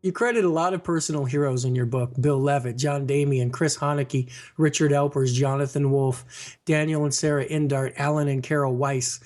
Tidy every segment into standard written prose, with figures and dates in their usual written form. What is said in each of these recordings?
You credit a lot of personal heroes in your book: Bill Levitt, John Damian, Chris Haneke, Richard Elpers, Jonathan Wolfe, Daniel and Sarah Indart, Alan and Carol Weiss.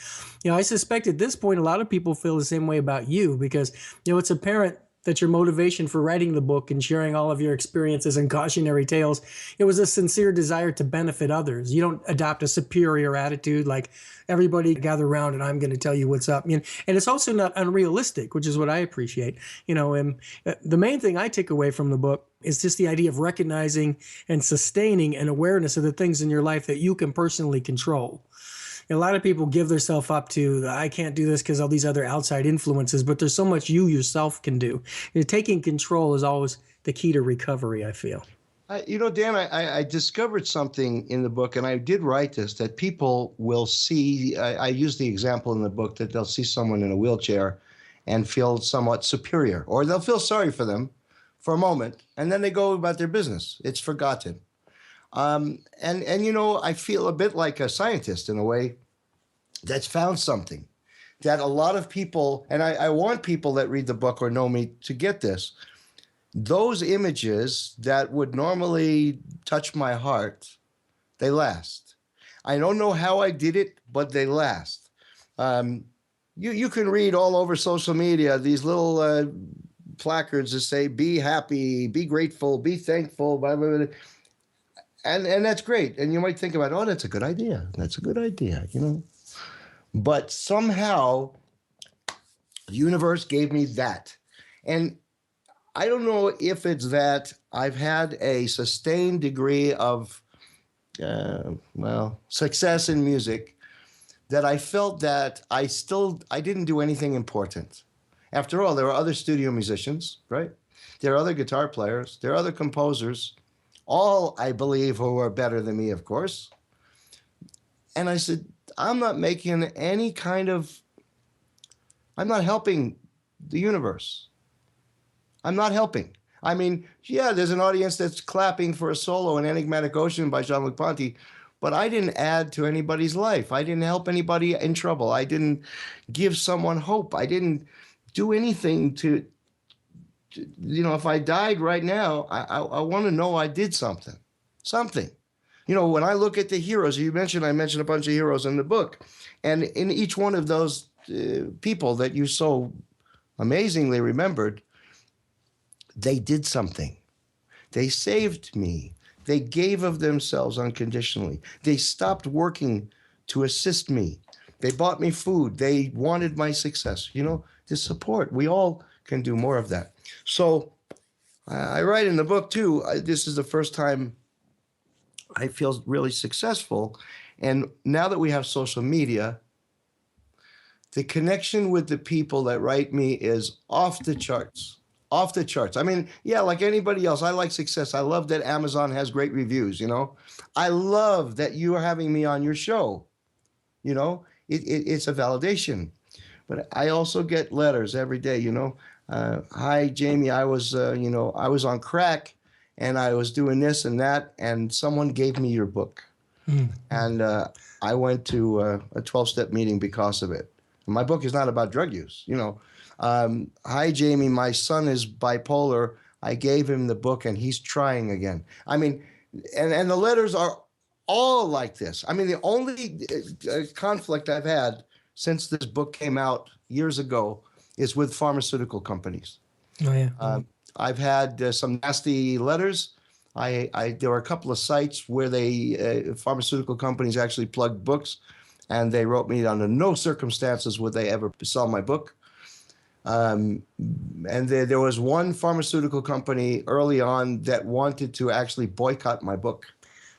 I suspect at this point a lot of people feel the same way about you because, it's apparent that your motivation for writing the book and sharing all of your experiences and cautionary tales, it was a sincere desire to benefit others. You don't adopt a superior attitude like everybody gather around and I'm going to tell you what's up. And it's also not unrealistic, which is what I appreciate. The main thing I take away from the book is just the idea of recognizing and sustaining an awareness of the things in your life that you can personally control. A lot of people give themselves up to, I can't do this because all these other outside influences, but there's so much you yourself can do. Taking control is always the key to recovery, I feel. Dan, I discovered something in the book, and I did write this, that people will see, I use the example in the book that they'll see someone in a wheelchair and feel somewhat superior, or they'll feel sorry for them for a moment, and then they go about their business. It's forgotten. I feel a bit like a scientist in a way that's found something that a lot of people, and I want people that read the book or know me to get this, those images that would normally touch my heart, they last. I don't know how I did it, but they last. You can read all over social media these little placards that say, be happy, be grateful, be thankful, blah, blah, blah. And that's great. And you might think about, that's a good idea. That's a good idea, But somehow the universe gave me that. And I don't know if it's that I've had a sustained degree of, success in music, that I felt that I didn't do anything important. After all, there are other studio musicians, right? There are other guitar players. There are other composers. All, I believe, who are better than me, of course. And I said, I'm not making any I'm not helping the universe. I'm not helping. I mean, yeah, there's an audience that's clapping for a solo in Enigmatic Ocean by Jean-Luc Ponty, but I didn't add to anybody's life. I didn't help anybody in trouble. I didn't give someone hope. I didn't do anything to if I died right now, I want to know I did something. When I look at the heroes, I mentioned a bunch of heroes in the book. And in each one of those people that you so amazingly remembered, they did something. They saved me. They gave of themselves unconditionally. They stopped working to assist me. They bought me food. They wanted my success. The support. We all can do more of that. So I write in the book too, this is the first time I feel really successful. And now that we have social media, the connection with the people that write me is off the charts. Off the charts. I mean, yeah, like anybody else, I like success. I love that Amazon has great reviews, I love that you are having me on your show. It's a validation. But I also get letters every day, hi, Jamie, I was on crack and I was doing this and that, and someone gave me your book. And I went to a 12-step meeting because of it. My book is not about drug use, hi, Jamie, my son is bipolar. I gave him the book and he's trying again. I mean, and the letters are all like this. I mean, the only conflict I've had since this book came out years ago is with pharmaceutical companies. Oh, yeah. I've had some nasty letters. There were a couple of sites where pharmaceutical companies actually plugged books, and they wrote me under no circumstances would they ever sell my book. And there was one pharmaceutical company early on that wanted to actually boycott my book.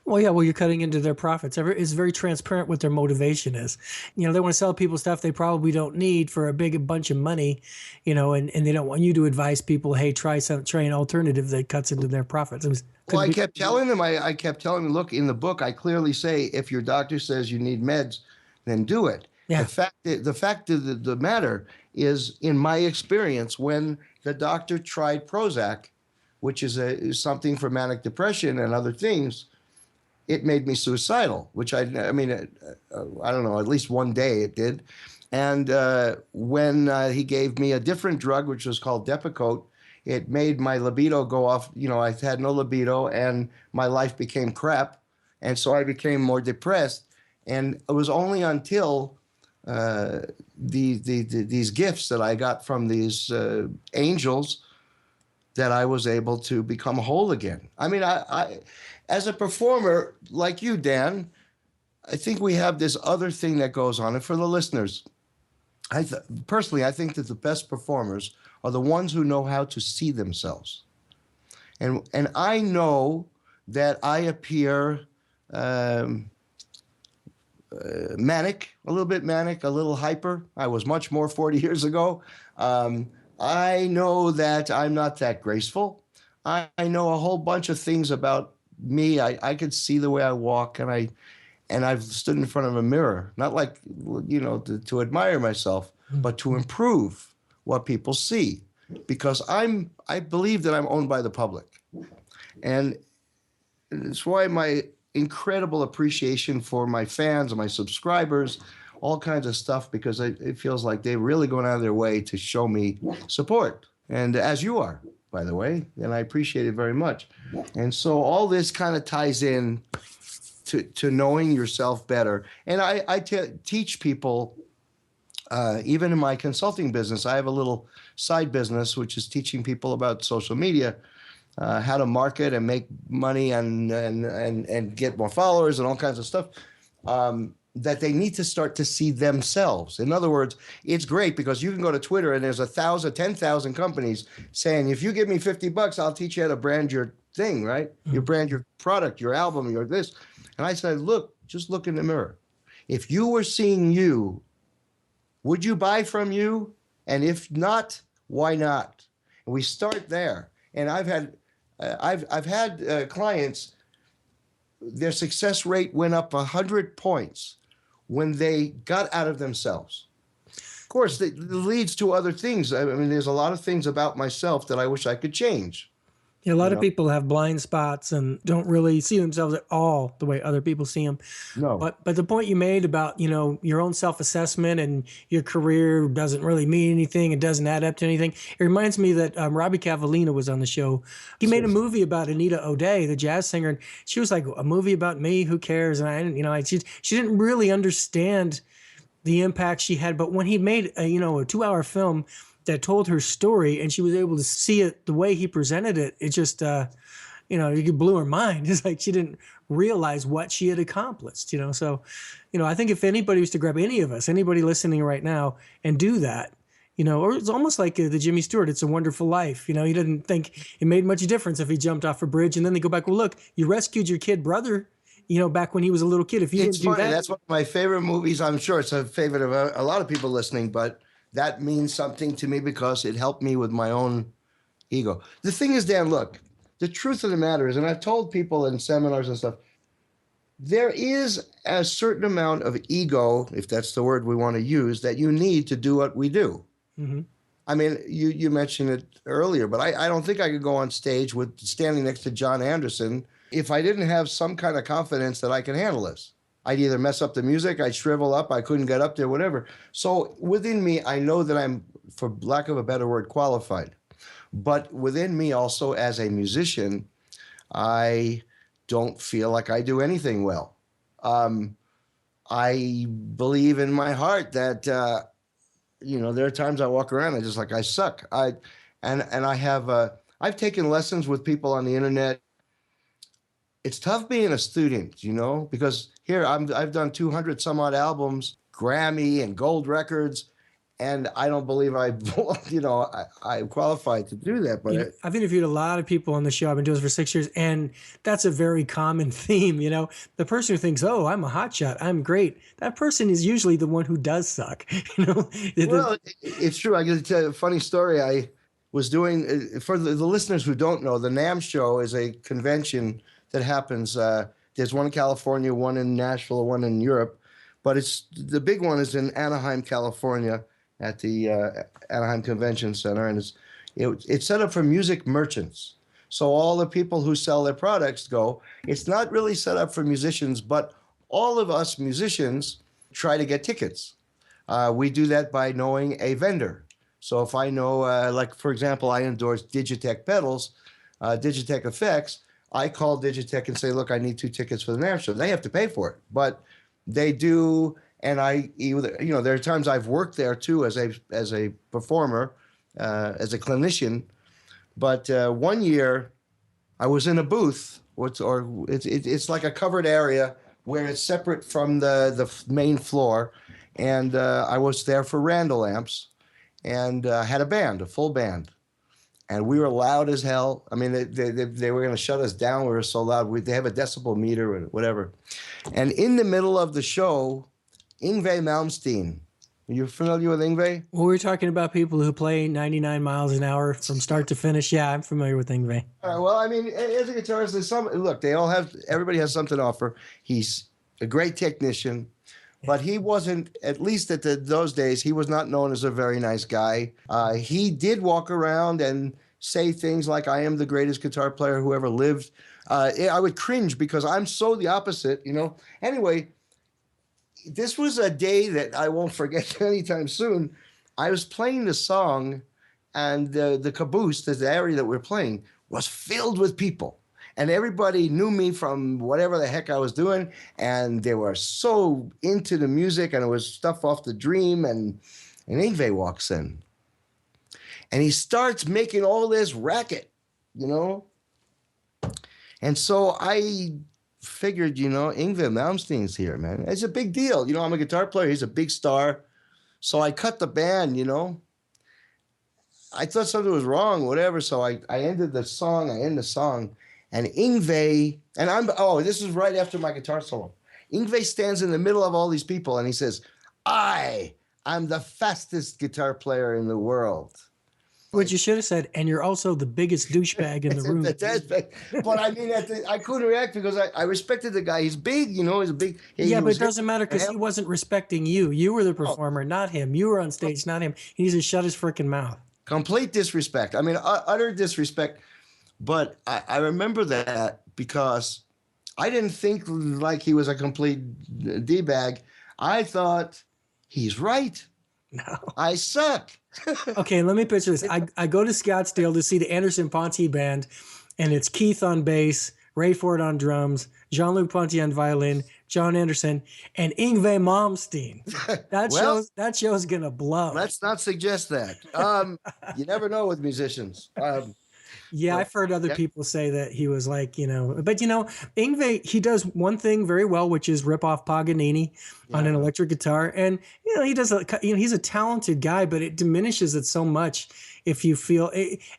Well, yeah, you're cutting into their profits. It's very transparent what their motivation is. They want to sell people stuff they probably don't need for a big bunch of money, and they don't want you to advise people, hey, try an alternative that cuts into their profits. I kept telling them, look, in the book, I clearly say, if your doctor says you need meds, then do it. Yeah. The fact of the matter is, in my experience, when the doctor tried Prozac, which is something for manic depression and other things, it made me suicidal, which I don't know, at least one day it did. And when he gave me a different drug, which was called Depakote, it made my libido go off. You know, I had no libido and my life became crap. And so I became more depressed. And it was only until these gifts that I got from these angels that I was able to become whole again. I mean, I as a performer like you, Dan, I think we have this other thing that goes on. And for the listeners, personally, I think that the best performers are the ones who know how to see themselves. And I know that I appear manic, a little bit manic, a little hyper. I was much more 40 years ago. I know that I'm not that graceful. I know a whole bunch of things about me. I could see the way I walk, and I've stood in front of a mirror, not like, you know, to admire myself, but to improve what people see, because I believe that I'm owned by the public. And it's why my incredible appreciation for my fans and my subscribers, all kinds of stuff, because it feels like they're really going out of their way to show me support. And as you are, by the way, and I appreciate it very much. And so all this kind of ties in to knowing yourself better. And I teach people, even in my consulting business, I have a little side business, which is teaching people about social media, how to market and make money and get more followers and all kinds of stuff, that they need to start to see themselves. In other words, it's great because you can go to Twitter and there's 1,000, 10,000 companies saying, if you give me $50, I'll teach you how to brand your thing, right? You brand your product, your album, your this. And I said, look, just look in the mirror. If you were seeing you, would you buy from you? And if not, why not? And we start there. And I've had clients, their success rate went up 100 points when they got out of themselves. Of course, it leads to other things. I mean, there's a lot of things about myself that I wish I could change. Yeah, a lot of people have blind spots and don't really see themselves at all the way other people see them. No. But the point you made about, you know, your own self-assessment and your career doesn't really mean anything. It doesn't add up to anything. It reminds me that Robbie Cavallina was on the show. He made a movie about Anita O'Day, the jazz singer. And she was like, a movie about me? Who cares? And I didn't, you know, she didn't really understand the impact she had. But when he made a 2-hour film that told her story and she was able to see it the way he presented it, it just, it blew her mind. It's like she didn't realize what she had accomplished, you know? So, I think if anybody was to grab any of us, anybody listening right now and do that, or it's almost like the Jimmy Stewart, It's a Wonderful Life. He didn't think it made much difference if he jumped off a bridge, and then they go back, well, look, you rescued your kid brother, back when he was a little kid. If you didn't do that. That's one of my favorite movies. I'm sure it's a favorite of a lot of people listening, but that means something to me because it helped me with my own ego. The thing is, Dan, look, the truth of the matter is, and I've told people in seminars and stuff, there is a certain amount of ego, if that's the word we want to use, that you need to do what we do. Mm-hmm. I mean, you mentioned it earlier, but I don't think I could go on stage with standing next to John Anderson if I didn't have some kind of confidence that I can handle this. I'd either mess up the music, I'd shrivel up, I couldn't get up there, whatever. So within me, I know that I'm, for lack of a better word, qualified. But within me also as a musician, I don't feel like I do anything well. I believe in my heart that, there are times I walk around and just like, I suck. I've taken lessons with people on the internet. It's tough being a student, because here I've done 200 some odd albums, Grammy and gold records, and I don't believe I'm qualified to do that. But I've interviewed a lot of people on the show. I've been doing this for 6 years, and that's a very common theme. The person who thinks, "Oh, I'm a hotshot, I'm great," that person is usually the one who does suck. Well, it's true. I can tell you a funny story. I was doing, for the listeners who don't know, the NAMM show is a convention that happens. There's one in California, one in Nashville, one in Europe, but the big one is in Anaheim, California, at the Anaheim Convention Center, and it's set up for music merchants. So all the people who sell their products go. It's not really set up for musicians, but all of us musicians try to get tickets. We do that by knowing a vendor. So if I know, like for example, I endorse Digitech pedals, Digitech effects, I call Digitech and say, look, I need 2 tickets for the NAMM show. They have to pay for it, but they do. And there are times I've worked there too as a performer, as a clinician. But one year I was in a booth, it's like a covered area where it's separate from the main floor, and I was there for Randall amps, and had a band, a full band, and we were loud as hell. I mean, they were going to shut us down. We were so loud. They have a decibel meter or whatever, and in the middle of the show, Yngwie Malmsteen. Are you familiar with Yngwie? Well, we're talking about people who play 99 miles an hour from start to finish. Yeah, I'm familiar with Yngwie. Well, I mean, as a guitarist, everybody has something to offer. He's a great technician, but he wasn't, at least at those days, he was not known as a very nice guy. He did walk around and say things like, I am the greatest guitar player who ever lived. I would cringe because I'm so the opposite, Anyway, this was a day that I won't forget anytime soon. I was playing the song, and the caboose, the area that we're playing, was filled with people. And everybody knew me from whatever the heck I was doing, and they were so into the music, and it was stuff off the Dream, and Yngwie walks in. And he starts making all this racket, And so I figured, Yngwie Malmsteen's here, man. It's a big deal. I'm a guitar player. He's a big star. So I cut the band, I thought something was wrong, whatever. So I ended the song. And Yngwie, this is right after my guitar solo. Yngwie stands in the middle of all these people and he says, I'm the fastest guitar player in the world. What you should have said, and you're also the biggest douchebag in the room. But I mean, I couldn't react because I respected the guy. He's big, he's a big. Yeah, but it doesn't matter because he wasn't respecting you. You were the performer, not him. You were on stage, not him. He needs to shut his freaking mouth. Complete disrespect. I mean, utter disrespect. But I remember that because I didn't think like he was a complete D-bag. I thought he's right. No. I suck. Okay, let me picture this. I go to Scottsdale to see the Anderson Ponty band, and it's Keith on bass, Ray Ford on drums, Jean-Luc Ponty on violin, John Anderson, and Yngwie Malmsteen. That show's gonna blow. Let's not suggest that. You never know with musicians. I've heard other people say that he was like, but Yngwie, he does one thing very well, which is rip off Paganini on an electric guitar. And, he does, he's a talented guy, but it diminishes it so much if you feel,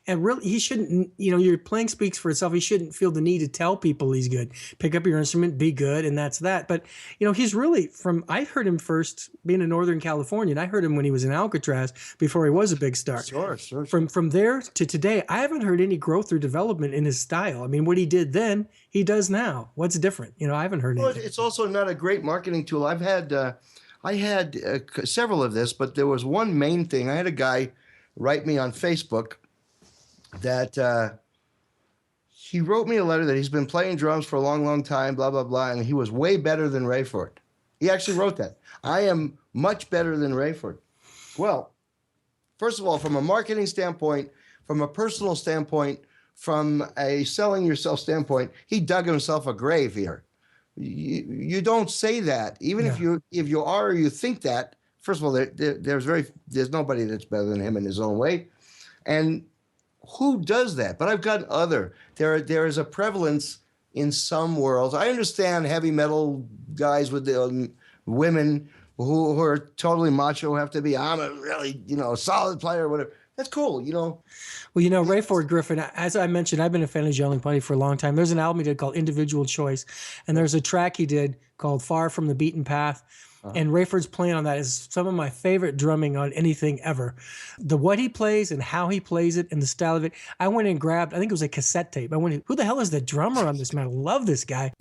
and really, he shouldn't, your playing speaks for itself. He shouldn't feel the need to tell people he's good. Pick up your instrument, be good, and that's that. But, he's really I heard him first being in Northern California, and I heard him when he was in Alcatraz before he was a big star. Sure. From there to today, I haven't heard any growth or development in his style. I mean, what he did then, he does now. What's different? I haven't heard anything. It's also not a great marketing tool. I had several of this, but there was one main thing. I had a guy write me on Facebook that he wrote me a letter that he's been playing drums for a long, long time, blah, blah, blah, and he was way better than Rayford. He actually wrote that. I am much better than Rayford. Well, first of all, from a marketing standpoint, from a personal standpoint, from a selling yourself standpoint, he dug himself a grave here. You don't say that. Even if you are or you think that, first of all, there's nobody that's better than him in his own way. And who does that? But I've got there is a prevalence in some worlds. I understand heavy metal guys with the women who are totally macho, who have to be, I'm a really, solid player or whatever. That's cool, Well, Ray Ford Griffin, as I mentioned, I've been a fan of Jean-Luc Ponty for a long time. There's an album he did called Individual Choice, and there's a track he did called Far From the Beaten Path. And Rayford's playing on that is some of my favorite drumming on anything ever. What he plays and how he plays it and the style of it. I went and grabbed, I think it was a cassette tape. I went, who the hell is the drummer on this, man? I love this guy.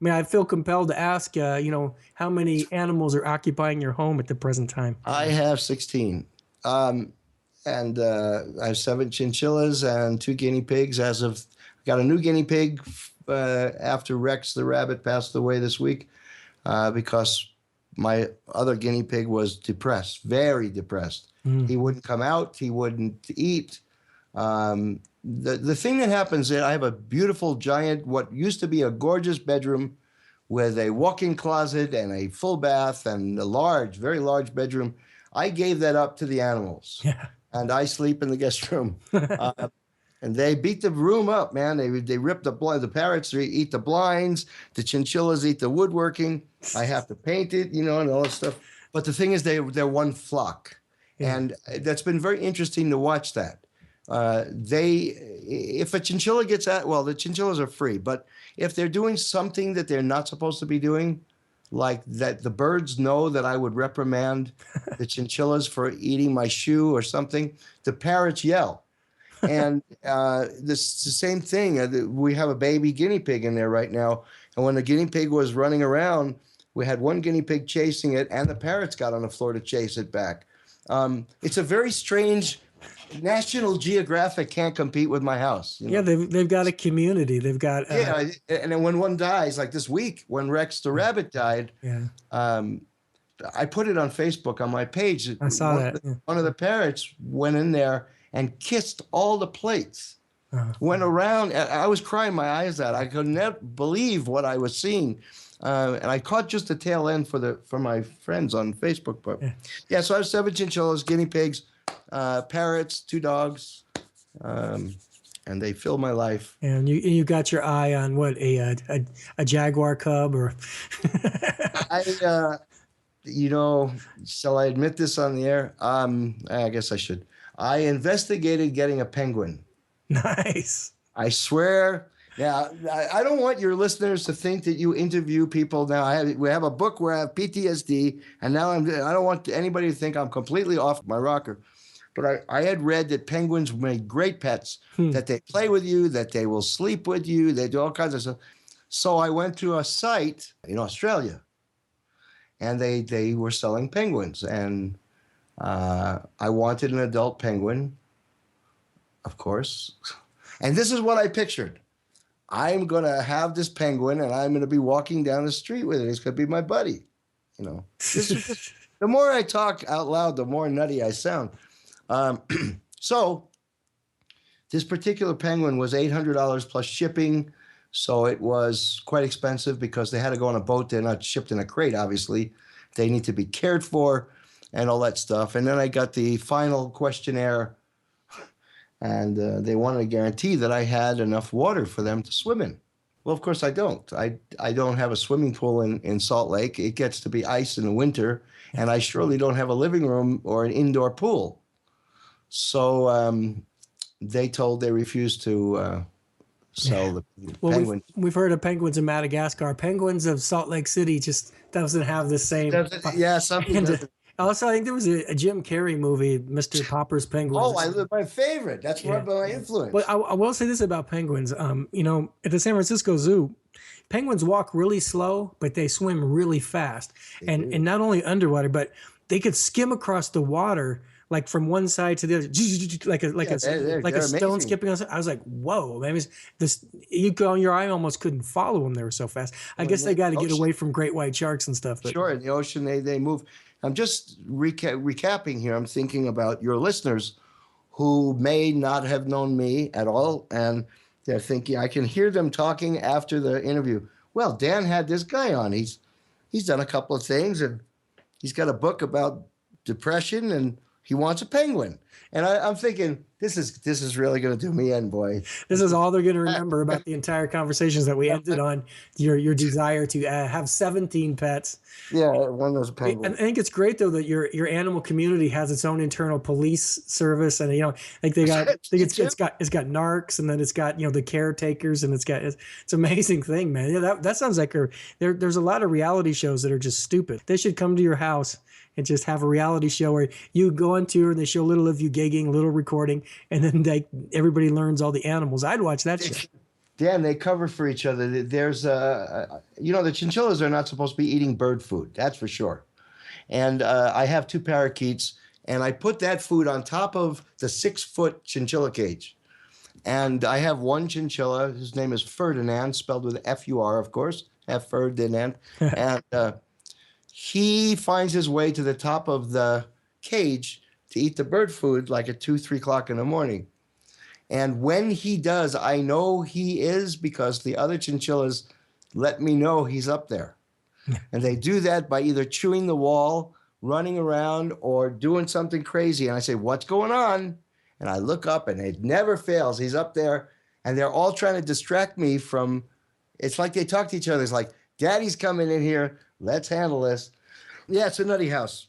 mean, I feel compelled to ask, how many animals are occupying your home at the present time? I have 16. And I have 7 chinchillas and 2 guinea pigs. Got a new guinea pig after Rex the rabbit passed away this week because my other guinea pig was depressed, very depressed. He wouldn't come out. He wouldn't eat. The thing that happens is I have a beautiful giant, what used to be a gorgeous bedroom with a walk-in closet and a full bath and a large, very large bedroom. I gave that up to the animals. Yeah. And I sleep in the guest room. And they beat the room up, man. They rip the parrots, they eat the blinds, the chinchillas eat the woodworking. I have to paint it, and all that stuff. But the thing is, they're one flock. Yeah. And that's been very interesting to watch that. If a chinchilla gets out, well, the chinchillas are free, but if they're doing something that they're not supposed to be doing, like that the birds know that I would reprimand the chinchillas for eating my shoe or something, the parrots yell. And this the same thing. We have a baby guinea pig in there right now. And when the guinea pig was running around, we had one guinea pig chasing it, and the parrots got on the floor to chase it back. It's a very strange. National Geographic can't compete with my house. Yeah, they've got a community. They've got and then when one dies, like this week when Rex the rabbit died, I put it on Facebook on my page. I saw that. One of the parrots went in there and kissed all the plates. Went around. I was crying my eyes out. I could never believe what I was seeing. And I caught just the tail end for my friends on Facebook. But so I have 7 chinchillas, guinea pigs, parrots, 2 dogs, and they fill my life. And you got your eye on what, a jaguar cub or? Shall I admit this on the air? I guess I should. I investigated getting a penguin. Nice. I swear. Yeah, I don't want your listeners to think that you interview people. Now we have a book where I have PTSD, and now I don't want anybody to think I'm completely off my rocker. But I had read that penguins make great pets, that they play with you, that they will sleep with you, they do all kinds of stuff. So I went to a site in Australia, and they were selling penguins, and I wanted an adult penguin, of course. And this is what I pictured. I'm going to have this penguin, and I'm going to be walking down the street with it. It's going to be my buddy. The more I talk out loud, the more nutty I sound. So this particular penguin was $800 plus shipping. So it was quite expensive because they had to go on a boat. They're not shipped in a crate, obviously. They need to be cared for and all that stuff. And then I got the final questionnaire, and they wanted to guarantee that I had enough water for them to swim in. Well, of course I don't. I don't have a swimming pool in Salt Lake. It gets to be ice in the winter, and I surely don't have a living room or an indoor pool. So they refused to sell the penguin. We've heard of penguins in Madagascar. Penguins of Salt Lake City just doesn't have the same. Yeah, something. Also, I think there was a Jim Carrey movie, Mr. Popper's Penguins. Oh, my favorite. That's my influence. But I will say this about penguins. At the San Francisco Zoo, penguins walk really slow, but they swim really fast. And not only underwater, but they could skim across the water like from one side to the other, like a stone skipping on. I was like, whoa, man! Your eye almost couldn't follow them. They were so fast. I guess they got to get away from great white sharks and stuff. But. Sure, in the ocean they move. I'm just recapping here. I'm thinking about your listeners who may not have known me at all, and they're thinking, I can hear them talking after the interview. Well, Dan had this guy on. He's done a couple of things, and he's got a book about depression, and he wants a penguin. And I'm thinking, this is really going to do me in, boy. This is all they're going to remember about the entire conversations that we ended on your desire to have 17 pets. Yeah, one of those penguins. And I think it's great though that your animal community has its own internal police service, and it's got narcs, and then it's got the caretakers, and it's an amazing thing, man. Yeah, that sounds like there's a lot of reality shows that are just stupid. They should come to your house and just have a reality show where you go on tour and they show a little of you gigging, a little recording, and then everybody learns all the animals. I'd watch that shit. Dan, they cover for each other. There's the chinchillas are not supposed to be eating bird food. That's for sure. And I have two parakeets, and I put that food on top of the 6-foot chinchilla cage. And I have one chinchilla. His name is Ferdinand, spelled with F-U-R, of course. F Ferdinand. And he finds his way to the top of the cage to eat the bird food like at 2, 3 o'clock in the morning. And when he does, I know he is because the other chinchillas let me know he's up there. And they do that by either chewing the wall, running around, or doing something crazy. And I say, "What's going on?" And I look up, and it never fails. He's up there, and they're all trying to distract me from. It's like they talk to each other. It's like, "Daddy's coming in here. Let's handle this." Yeah, it's a nutty house.